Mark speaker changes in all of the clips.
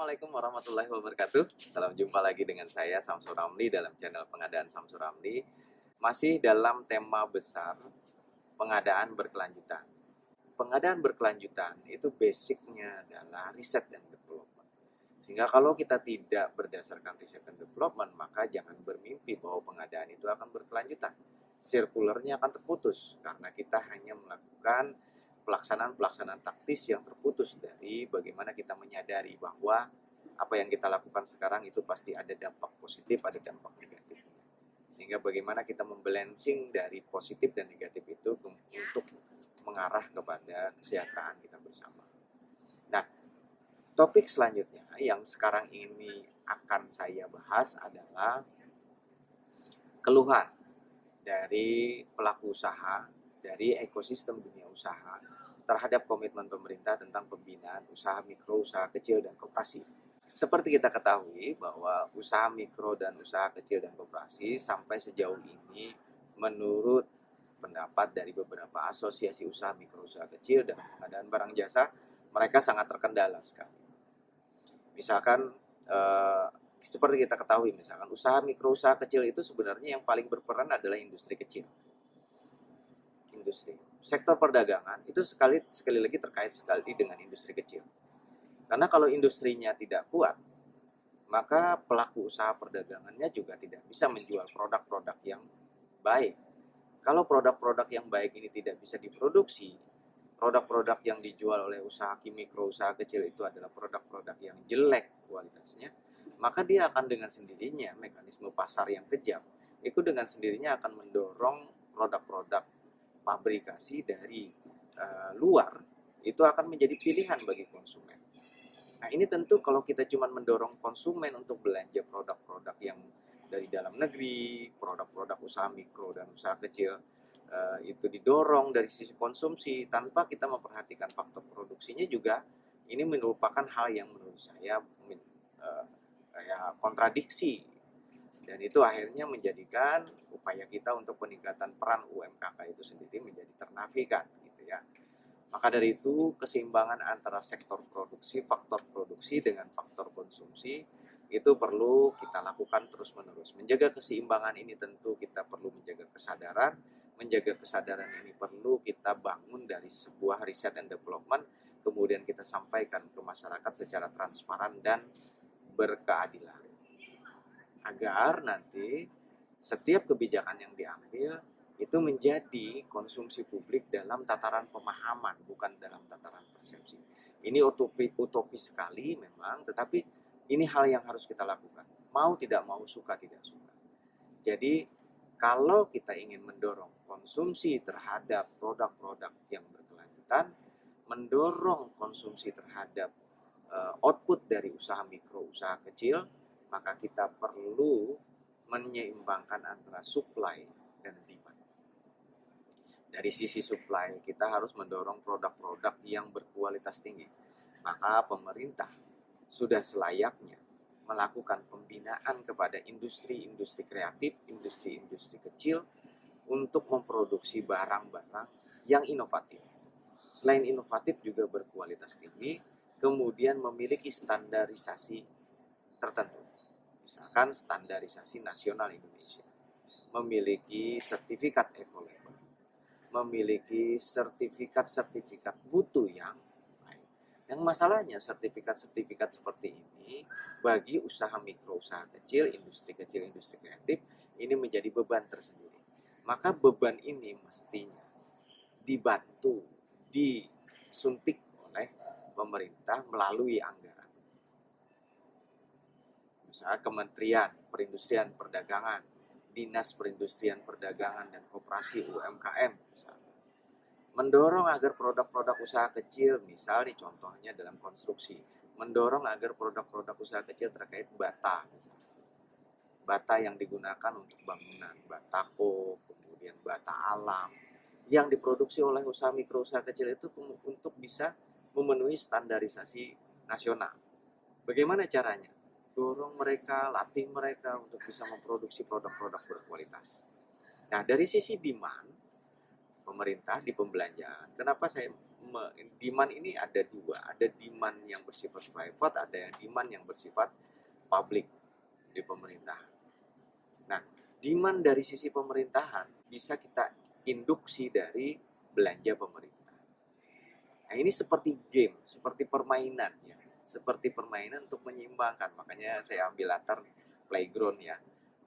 Speaker 1: Assalamualaikum warahmatullahi wabarakatuh. Salam jumpa lagi dengan saya Samsul Ramli dalam channel pengadaan Samsul Ramli. Masih dalam tema besar pengadaan berkelanjutan. Pengadaan berkelanjutan itu basicnya adalah riset dan development. Sehingga kalau kita tidak berdasarkan riset dan development, maka jangan bermimpi bahwa pengadaan itu akan berkelanjutan. Sirkulernya akan terputus karena kita hanya melakukan pelaksanaan taktis yang terputus dari bagaimana kita menyadari bahwa apa yang kita lakukan sekarang itu pasti ada dampak positif, ada dampak negatif. Sehingga bagaimana kita membalancing dari positif dan negatif itu untuk mengarah kepada kesejahteraan kita bersama. Nah, topik selanjutnya yang sekarang ini akan saya bahas adalah keluhan dari pelaku usaha, dari ekosistem dunia usaha terhadap komitmen pemerintah tentang pembinaan usaha mikro, usaha kecil, dan koperasi. Seperti kita ketahui bahwa usaha mikro dan usaha kecil dan koperasi sampai sejauh ini menurut pendapat dari beberapa asosiasi usaha mikro, usaha kecil, dan pengadaan barang jasa, mereka sangat terkendala sekali. Misalkan seperti kita ketahui, misalkan usaha mikro, usaha kecil itu sebenarnya yang paling berperan adalah industri kecil. Industri. Sektor perdagangan itu sekali lagi terkait sekali dengan industri kecil. Karena kalau industrinya tidak kuat, maka pelaku usaha perdagangannya juga tidak bisa menjual produk-produk yang baik. Kalau produk-produk yang baik ini tidak bisa diproduksi, produk-produk yang dijual oleh usaha mikro, usaha kecil itu adalah produk-produk yang jelek kualitasnya, maka dia akan dengan sendirinya, mekanisme pasar yang kejam, itu dengan sendirinya akan mendorong produk-produk pabrikasi dari luar itu akan menjadi pilihan bagi konsumen. Nah, ini tentu kalau kita cuma mendorong konsumen untuk belanja produk-produk yang dari dalam negeri, produk-produk usaha mikro dan usaha kecil itu didorong dari sisi konsumsi tanpa kita memperhatikan faktor produksinya juga, ini merupakan hal yang menurut saya kontradiksi. Dan itu akhirnya menjadikan upaya kita untuk peningkatan peran UMKK itu sendiri menjadi ternafikan gitu ya. Maka dari itu keseimbangan antara sektor produksi, faktor produksi dengan faktor konsumsi itu perlu kita lakukan terus-menerus. Menjaga keseimbangan ini tentu kita perlu menjaga kesadaran. Menjaga kesadaran ini perlu kita bangun dari sebuah riset dan development, kemudian kita sampaikan ke masyarakat secara transparan dan berkeadilan. Agar nanti setiap kebijakan yang diambil itu menjadi konsumsi publik dalam tataran pemahaman, bukan dalam tataran persepsi. Ini utopis sekali memang, tetapi ini hal yang harus kita lakukan. Mau tidak mau, suka tidak suka. Jadi kalau kita ingin mendorong konsumsi terhadap produk-produk yang berkelanjutan, mendorong konsumsi terhadap output dari usaha mikro, usaha kecil, maka kita perlu menyeimbangkan antara supply dan demand. Dari sisi supply, kita harus mendorong produk-produk yang berkualitas tinggi. Maka pemerintah sudah selayaknya melakukan pembinaan kepada industri-industri kreatif, industri-industri kecil untuk memproduksi barang-barang yang inovatif. Selain inovatif juga berkualitas tinggi, kemudian memiliki standarisasi tertentu. Misalkan standarisasi nasional Indonesia, memiliki sertifikat ekolabel, memiliki sertifikat mutu yang baik. Yang masalahnya sertifikat seperti ini bagi usaha mikro, usaha kecil, industri kreatif ini menjadi beban tersendiri. Maka beban ini mestinya dibantu, disuntik oleh pemerintah melalui anggaran. Misalnya Kementerian Perindustrian Perdagangan, Dinas Perindustrian Perdagangan dan Koperasi UMKM misalnya. Mendorong agar produk-produk usaha kecil, misalnya contohnya dalam konstruksi, mendorong agar produk-produk usaha kecil terkait bata misalnya. Bata yang digunakan untuk bangunan, batako, kemudian bata alam, yang diproduksi oleh usaha mikro, usaha kecil itu untuk bisa memenuhi standarisasi nasional. Bagaimana caranya? Dorong mereka, latih mereka untuk bisa memproduksi produk-produk berkualitas. Nah, dari sisi demand, pemerintah di pembelanjaan, kenapa saya demand ini ada dua, ada demand yang bersifat private, ada yang demand yang bersifat public di pemerintah. Nah, demand dari sisi pemerintahan bisa kita induksi dari belanja pemerintah. Nah, ini seperti game, seperti permainan ya, seperti permainan untuk menyeimbangkan. Makanya saya ambil latar playground ya.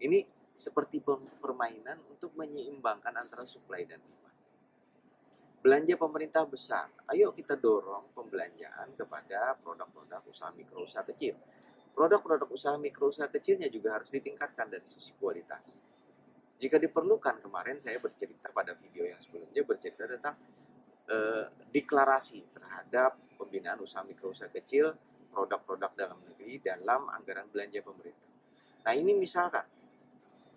Speaker 1: Ini seperti permainan untuk menyeimbangkan antara supply dan demand. Belanja pemerintah besar, ayo kita dorong pembelanjaan kepada produk-produk usaha mikro usaha kecil. Produk-produk usaha mikro usaha kecilnya juga harus ditingkatkan dari sisi kualitas. Jika diperlukan, kemarin saya bercerita pada video yang sebelumnya bercerita tentang deklarasi terhadap pembinaan usaha mikro usaha kecil, produk-produk dalam negeri dalam anggaran belanja pemerintah. Nah, ini misalkan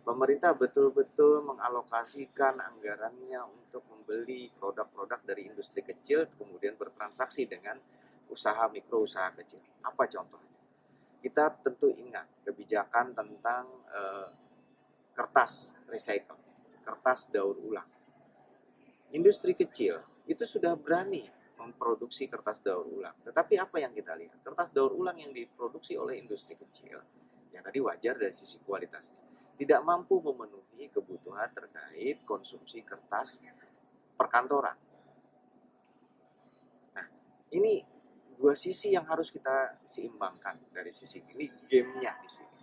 Speaker 1: pemerintah betul-betul mengalokasikan anggarannya untuk membeli produk-produk dari industri kecil, kemudian bertransaksi dengan usaha mikro usaha kecil. Apa contohnya? Kita tentu ingat kebijakan tentang kertas recycle, kertas daur ulang. Industri kecil itu sudah berani memproduksi kertas daur ulang. Tetapi apa yang kita lihat? Kertas daur ulang yang diproduksi oleh industri kecil, yang tadi wajar dari sisi kualitasnya, tidak mampu memenuhi kebutuhan terkait konsumsi kertas perkantoran. Nah, ini dua sisi yang harus kita seimbangkan dari sisi ini, gamenya di sini.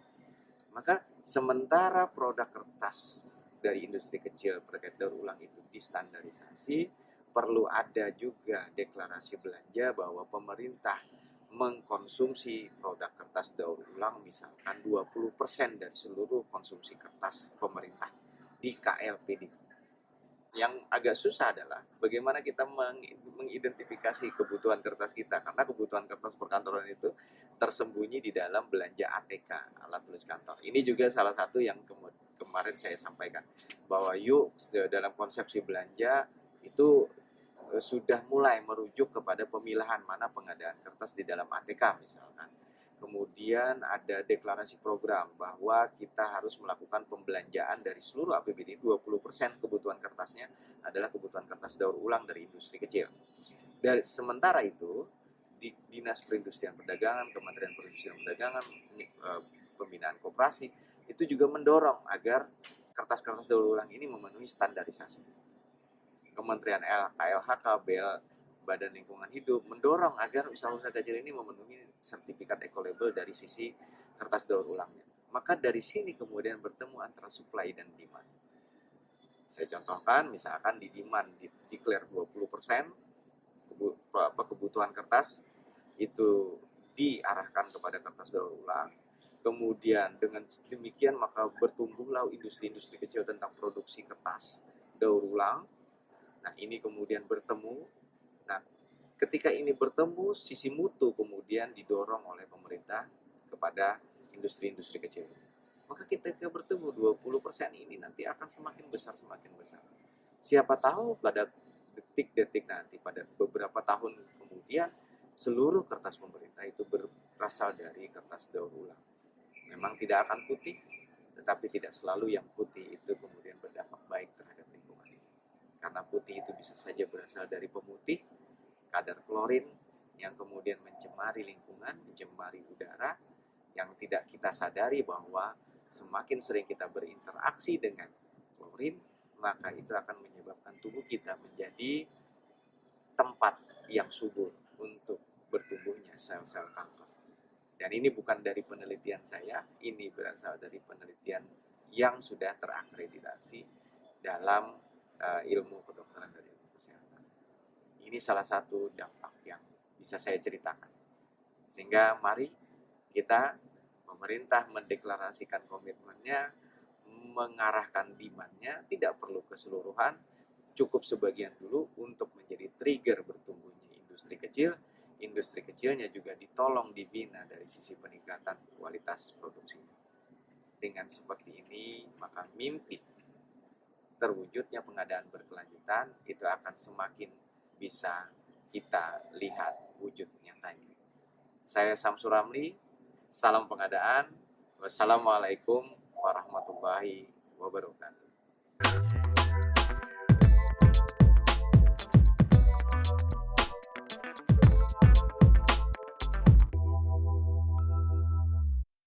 Speaker 1: Maka sementara produk kertas dari industri kecil terkait daur ulang itu distandarisasi, perlu ada juga deklarasi belanja bahwa pemerintah mengkonsumsi produk kertas daur ulang misalkan 20% dari seluruh konsumsi kertas pemerintah di KLPD. Yang agak susah adalah bagaimana kita mengidentifikasi kebutuhan kertas kita, karena kebutuhan kertas perkantoran itu tersembunyi di dalam belanja ATK, alat tulis kantor. Ini juga salah satu yang kemarin saya sampaikan, bahwa yuk dalam konsepsi belanja itu sudah mulai merujuk kepada pemilahan mana pengadaan kertas di dalam ATK misalkan. Kemudian ada deklarasi program bahwa kita harus melakukan pembelanjaan dari seluruh APBD, 20% kebutuhan kertasnya adalah kebutuhan kertas daur ulang dari industri kecil. Dari sementara itu, di Dinas Perindustrian Perdagangan, Kementerian Perindustrian Perdagangan, Pembinaan Koperasi, itu juga mendorong agar kertas-kertas daur ulang ini memenuhi standarisasi. Kementerian KLHK, Badan Lingkungan Hidup mendorong agar usaha-usaha kecil ini memenuhi sertifikat eco-label dari sisi kertas daur ulangnya. Maka dari sini kemudian bertemu antara supply dan demand. Saya contohkan, misalkan di demand declare 20% kebutuhan kertas itu diarahkan kepada kertas daur ulang. Kemudian dengan demikian maka bertumbuhlah industri-industri kecil tentang produksi kertas daur ulang. Nah, ini kemudian bertemu. Nah, ketika ini bertemu, sisi mutu kemudian didorong oleh pemerintah kepada industri-industri kecil. Maka ketika bertemu 20% ini nanti akan semakin besar, semakin besar. Siapa tahu pada detik-detik nanti, pada beberapa tahun kemudian, seluruh kertas pemerintah itu berasal dari kertas daur ulang. Memang tidak akan putih, tetapi tidak selalu yang putih itu kemudian berdampak baik terhadap lingkungan. Karena putih itu bisa saja berasal dari pemutih, kadar klorin yang kemudian mencemari lingkungan, mencemari udara, yang tidak kita sadari bahwa semakin sering kita berinteraksi dengan klorin, maka itu akan menyebabkan tubuh kita menjadi tempat yang subur untuk bertumbuhnya sel-sel kanker. Dan ini bukan dari penelitian saya, ini berasal dari penelitian yang sudah terakreditasi dalam ilmu kedokteran dan ilmu kesehatan. Ini salah satu dampak yang bisa saya ceritakan. Sehingga mari kita, pemerintah mendeklarasikan komitmennya, mengarahkan demand-nya, tidak perlu keseluruhan, cukup sebagian dulu untuk menjadi trigger bertumbuhnya industri kecil. Industri kecilnya juga ditolong dibina dari sisi peningkatan kualitas produksinya. Dengan seperti ini, maka mimpi terwujudnya pengadaan berkelanjutan itu akan semakin bisa kita lihat wujud nyatanya. Saya Samsur Ramli, salam pengadaan. Wassalamualaikum warahmatullahi wabarakatuh.